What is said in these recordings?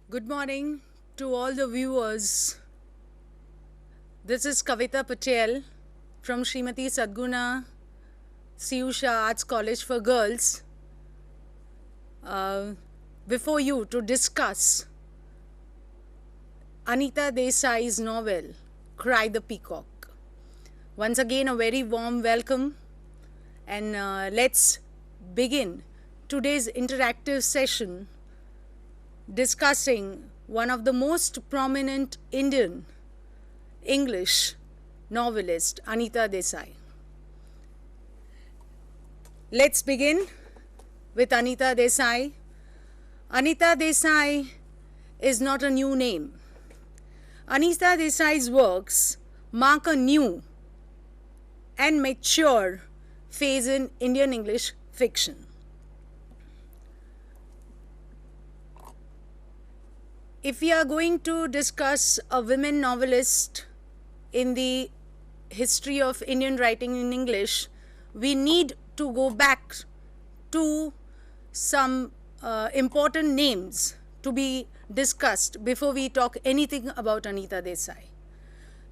Good morning to all the viewers. This is Kavita Patel from Srimati Sadguna Siyusha Arts College for Girls before you to discuss Anita Desai's novel, Cry the Peacock. Once again, a very warm welcome, and let's begin today's interactive session discussing one of the most prominent Indian English novelist, Anita Desai. Let's begin with Anita Desai. Anita Desai is not a new name. Anita Desai's works mark a new and mature phase in Indian English fiction. If we are going to discuss a women novelist in the history of Indian writing in English, we need to go back to some important names to be discussed before we talk anything about Anita Desai.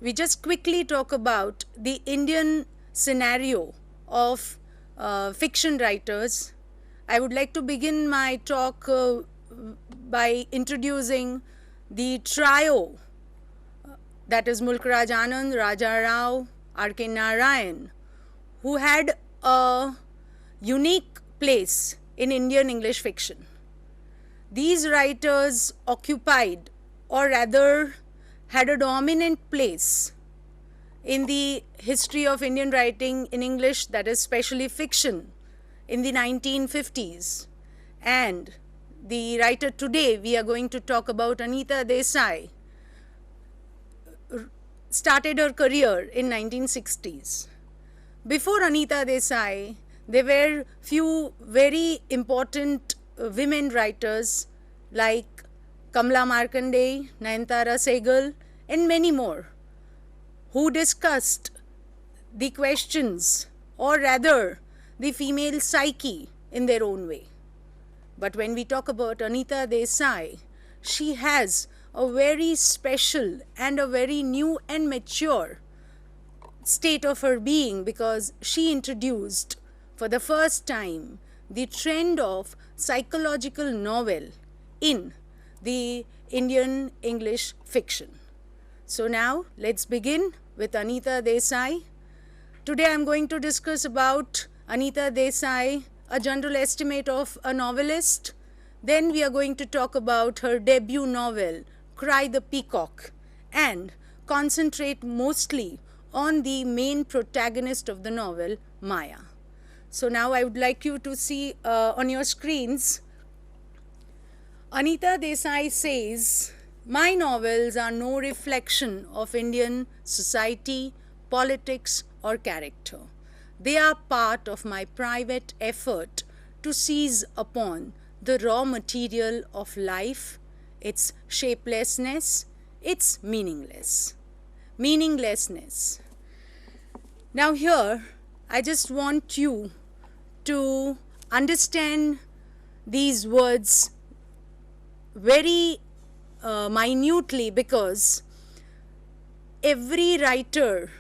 We just quickly talk about the Indian scenario of fiction writers. I would like to begin my talk by introducing the trio, that is Mulk Raj Anand, Raja Rao, R.K. Narayan, who had a unique place in Indian English fiction. These writers occupied, or rather had a dominant place in the history of Indian writing in English, that is especially fiction, in the 1950s. And the writer today we are going to talk about, Anita Desai, started her career in 1960s. Before Anita Desai, there were few very important women writers like Kamla Markandeya, Nayanthara Sehgal, and many more, who discussed the questions, or rather the female psyche, in their own way. But when we talk about Anita Desai, she has a very special and a very new and mature state of her being, because she introduced for the first time the trend of psychological novel in the Indian English fiction. So now let's begin with Anita Desai. Today I am going to discuss about Anita Desai, a general estimate of a novelist. Then we are going to talk about her debut novel, Cry the Peacock, and concentrate mostly on the main protagonist of the novel, Maya. So now I would like you to see on your screens, Anita Desai says, "My novels are no reflection of Indian society, politics, or character. They are part of my private effort to seize upon the raw material of life, its shapelessness, its meaninglessness." Now here, I just want you to understand these words very minutely, because every writer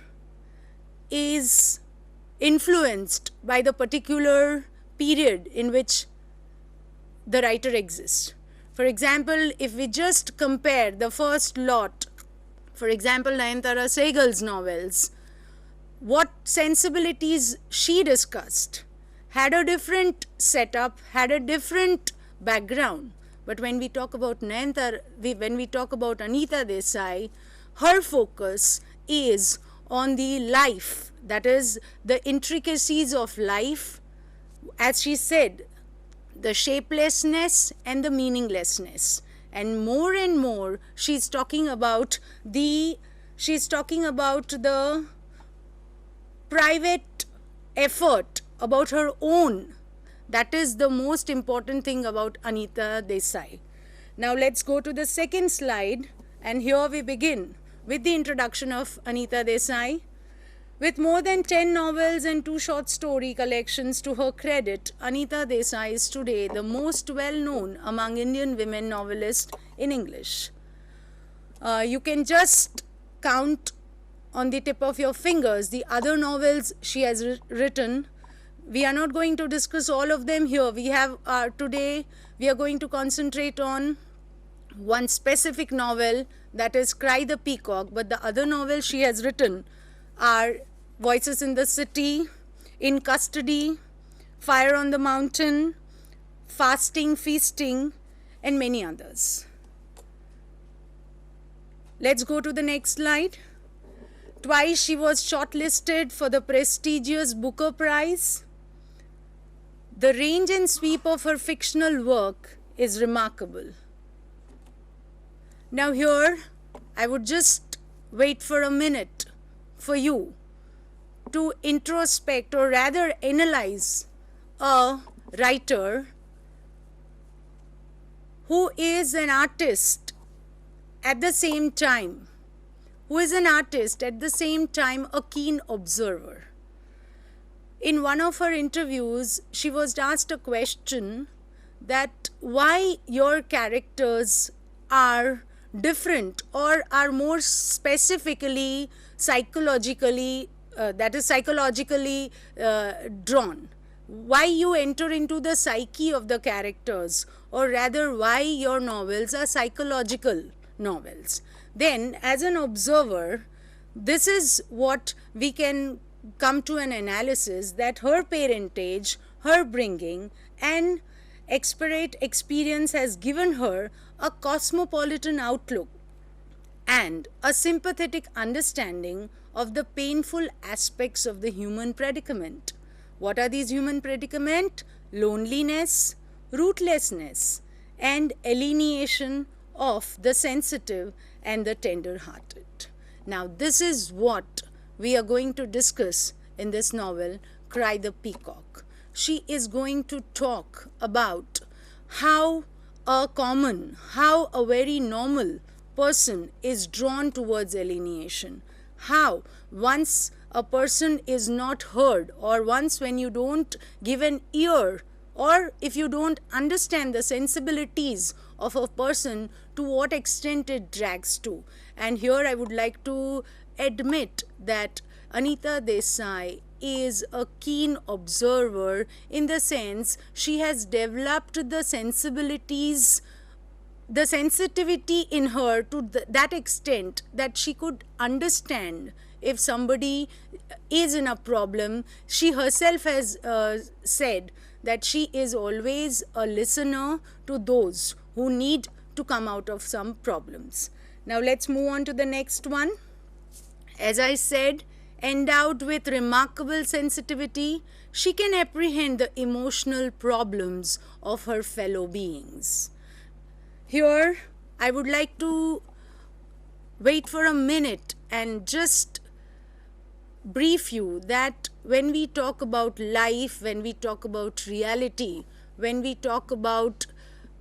is influenced by the particular period in which the writer exists. For example, if we just compare the first lot, for example, Nayanthara Sehgal's novels, what sensibilities she discussed had a different setup, had a different background. But when we talk about Anita Desai, her focus is on the life, that is the intricacies of life, as she said, the shapelessness and the meaninglessness. And more she's talking about the private effort, about her own. That is the most important thing about Anita Desai. Now let's go to the second slide, and here we begin with the introduction of Anita Desai. With more than 10 novels and 2 short story collections to her credit, Anita Desai is today the most well-known among Indian women novelists in English. You can just count on the tip of your fingers the other novels she has written. We are not going to discuss all of them here. Today we are going to concentrate on one specific novel, that is Cry the Peacock, but the other novels she has written are Voices in the City, In Custody, Fire on the Mountain, Fasting, Feasting, and many others. Let's go to the next slide. Twice she was shortlisted for the prestigious Booker Prize. The range and sweep of her fictional work is remarkable. Now here, I would just wait for a minute for you to introspect, or rather analyze, a writer who is an artist at the same time, a keen observer. In one of her interviews, she was asked a question that why your characters are different or are more specifically psychologically drawn. Why you enter into the psyche of the characters, or rather why your novels are psychological novels. Then as an observer, this is what we can come to an analysis, that her parentage, her bringing, and experience has given her a cosmopolitan outlook and a sympathetic understanding of the painful aspects of the human predicament. What are these human predicament? Loneliness, rootlessness, and alienation of the sensitive and the tender-hearted. Now this is what we are going to discuss in this novel, Cry the Peacock. She is going to talk about how a very normal person is drawn towards alienation. How once a person is not heard, or once when you don't give an ear, or if you don't understand the sensibilities of a person, to what extent it drags to. And here I would like to admit that Anita Desai is a keen observer, in the sense she has developed the sensibilities, the sensitivity in her to that extent that she could understand if somebody is in a problem. She herself has said that she is always a listener to those who need to come out of some problems. Now let's move on to the next one. As I said, endowed with remarkable sensitivity, she can apprehend the emotional problems of her fellow beings. Here, I would like to wait for a minute and just brief you that when we talk about life, when we talk about reality, when we talk about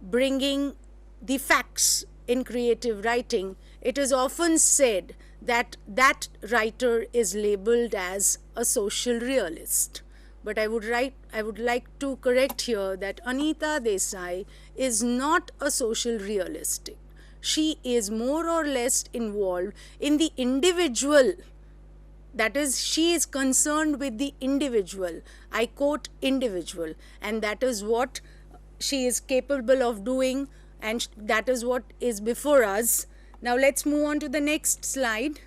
bringing the facts in creative writing, it is often said that that writer is labeled as a social realist. But I would like to correct here that Anita Desai is not a social realist. She is more or less involved in the individual. That is, she is concerned with the individual. I quote individual. And that is what she is capable of doing, and that is what is before us. Now let's move on to the next slide.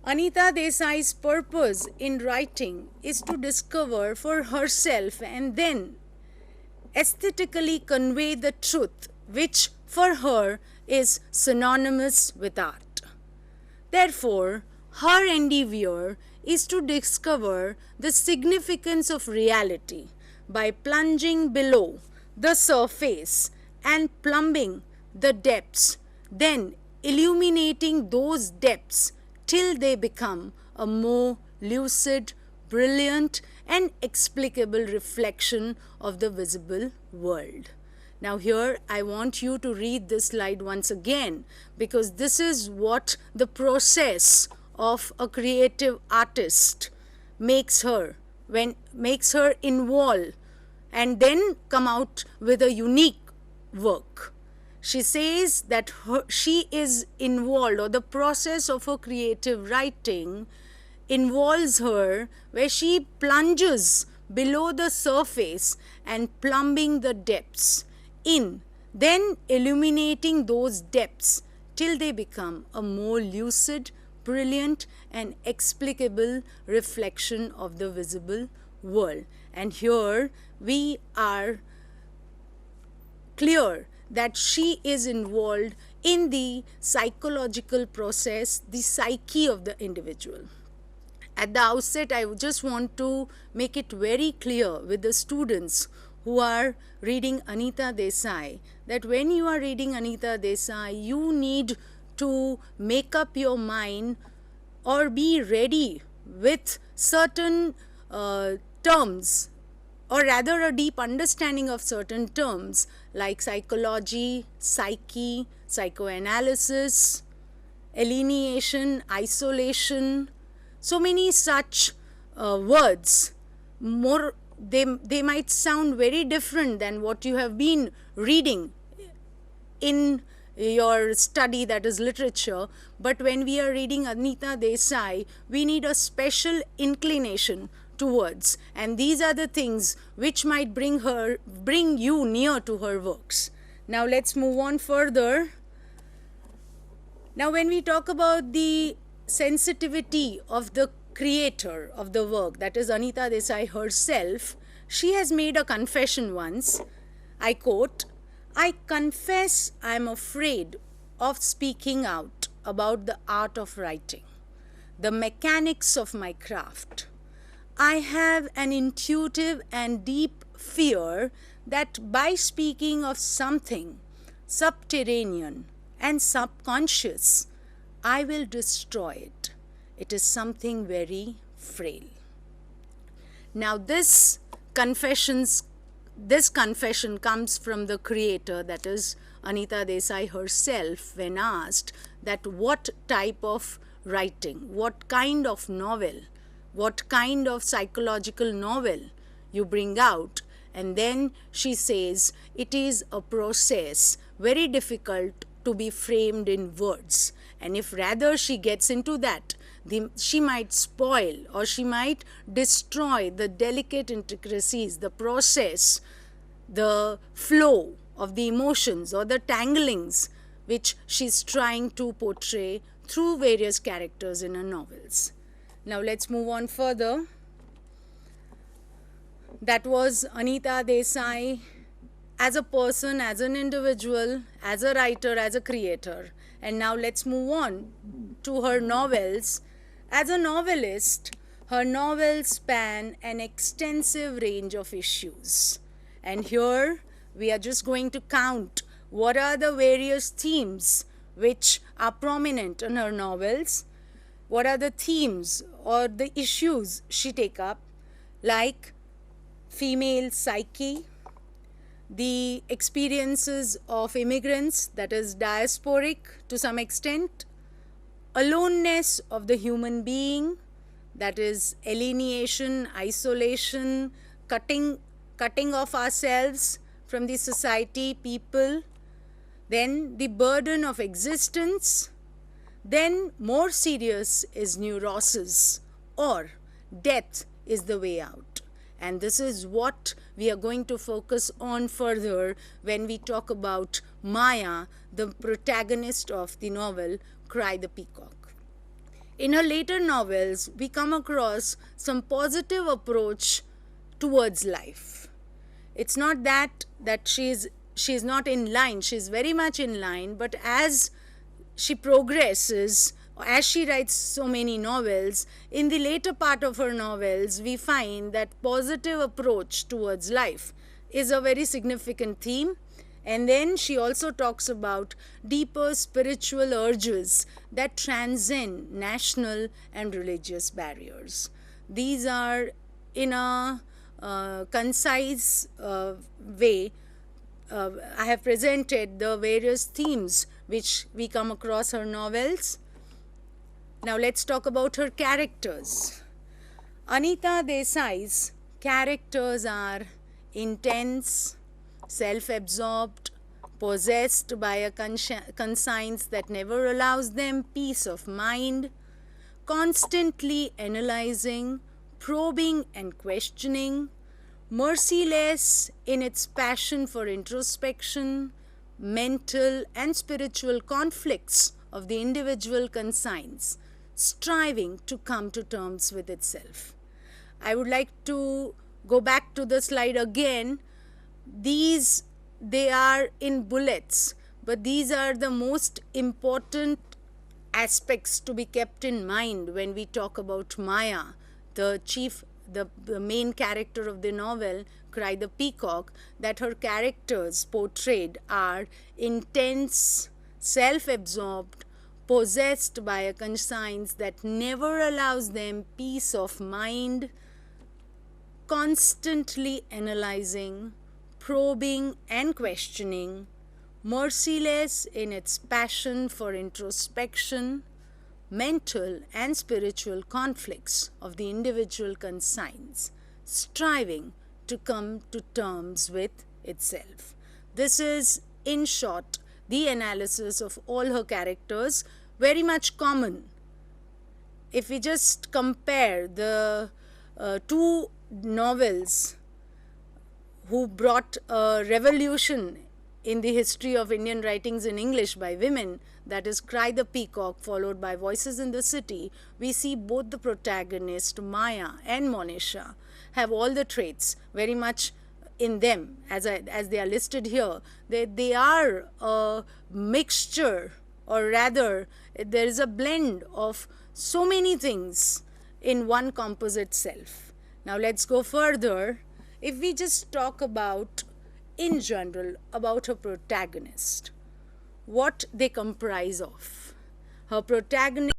Anita Desai's purpose in writing is to discover for herself and then aesthetically convey the truth, which for her is synonymous with art. Therefore, her endeavor is to discover the significance of reality, by plunging below the surface and plumbing the depths, then illuminating those depths till they become a more lucid, brilliant, and explicable reflection of the visible world. Now here I want you to read this slide once again, because this is what the process of a creative artist makes her involve and then come out with a unique work. She says that she is involved, or the process of her creative writing involves her where she plunges below the surface and plumbing the depths in, then illuminating those depths till they become a more lucid, brilliant, and explicable reflection of the visible world. And here we are clear that she is involved in the psychological process, the psyche of the individual. At the outset, I just want to make it very clear with the students who are reading Anita Desai that when you are reading Anita Desai, you need to make up your mind or be ready with certain terms, or rather a deep understanding of certain terms like psychology, psyche, psychoanalysis, alienation, isolation, so many such words. They might sound very different than what you have been reading in your study, that is literature, but when we are reading Anita Desai, we need a special inclination towards, and these are the things which might bring you near to her works. Now let's move on further. Now when we talk about the sensitivity of the creator of the work, that is Anita Desai herself, she has made a confession once. I quote, "I confess I am afraid of speaking out about the art of writing, the mechanics of my craft. I have an intuitive and deep fear that by speaking of something subterranean and subconscious, I will destroy it. It is something very frail." Now this confession comes from the creator, that is Anita Desai herself, when asked that what type of writing, what kind of novel, what kind of psychological novel you bring out, and then she says it is a process very difficult to be framed in words, and if rather she gets into that, she might spoil or she might destroy the delicate intricacies, the process, the flow of the emotions or the tanglings which she's trying to portray through various characters in her novels. Now let's move on further. That was Anita Desai as a person, as an individual, as a writer, as a creator. And now let's move on to her novels. As a novelist, her novels span an extensive range of issues. And here we are just going to count what are the various themes which are prominent in her novels, what are the themes or the issues she takes up, like female psyche, the experiences of immigrants, that is diasporic to some extent, aloneness of the human being, that is alienation, isolation, cutting off ourselves from the society, people, then the burden of existence, then more serious is neurosis, or death is the way out. And this is what we are going to focus on further when we talk about Maya, the protagonist of the novel Cry the Peacock. In her later novels, we come across some positive approach towards life. It's not that she is not in line, she is very much in line, but as she progresses as she writes so many novels, in the later part of her novels, we find that positive approach towards life is a very significant theme. And then she also talks about deeper spiritual urges that transcend national and religious barriers. These are, in a concise way, I have presented the various themes which we come across her novels. Now let's talk about her characters. Anita Desai's characters are intense, self-absorbed, possessed by a conscience that never allows them peace of mind, constantly analyzing, probing and questioning, merciless in its passion for introspection, mental and spiritual conflicts of the individual conscience, striving to come to terms with itself. I would like to go back to the slide again. They are in bullets, but these are the most important aspects to be kept in mind when we talk about Maya, the main character of the novel, Cry the Peacock, that her characters portrayed are intense, self-absorbed, possessed by a conscience that never allows them peace of mind, constantly analyzing, probing and questioning, merciless in its passion for introspection, mental and spiritual conflicts of the individual conscience, striving to come to terms with itself. This is, in short, the analysis of all her characters, very much common. If we just compare the two novels who brought a revolution in the history of Indian writings in English by women, that is Cry the Peacock followed by Voices in the City, we see both the protagonist Maya and Monisha have all the traits very much in them as they are listed here. They are a mixture, or rather there is a blend of so many things in one composite self. Now let's go further. If we just talk about, in general, about her protagonist, what they comprise of. Her protagonist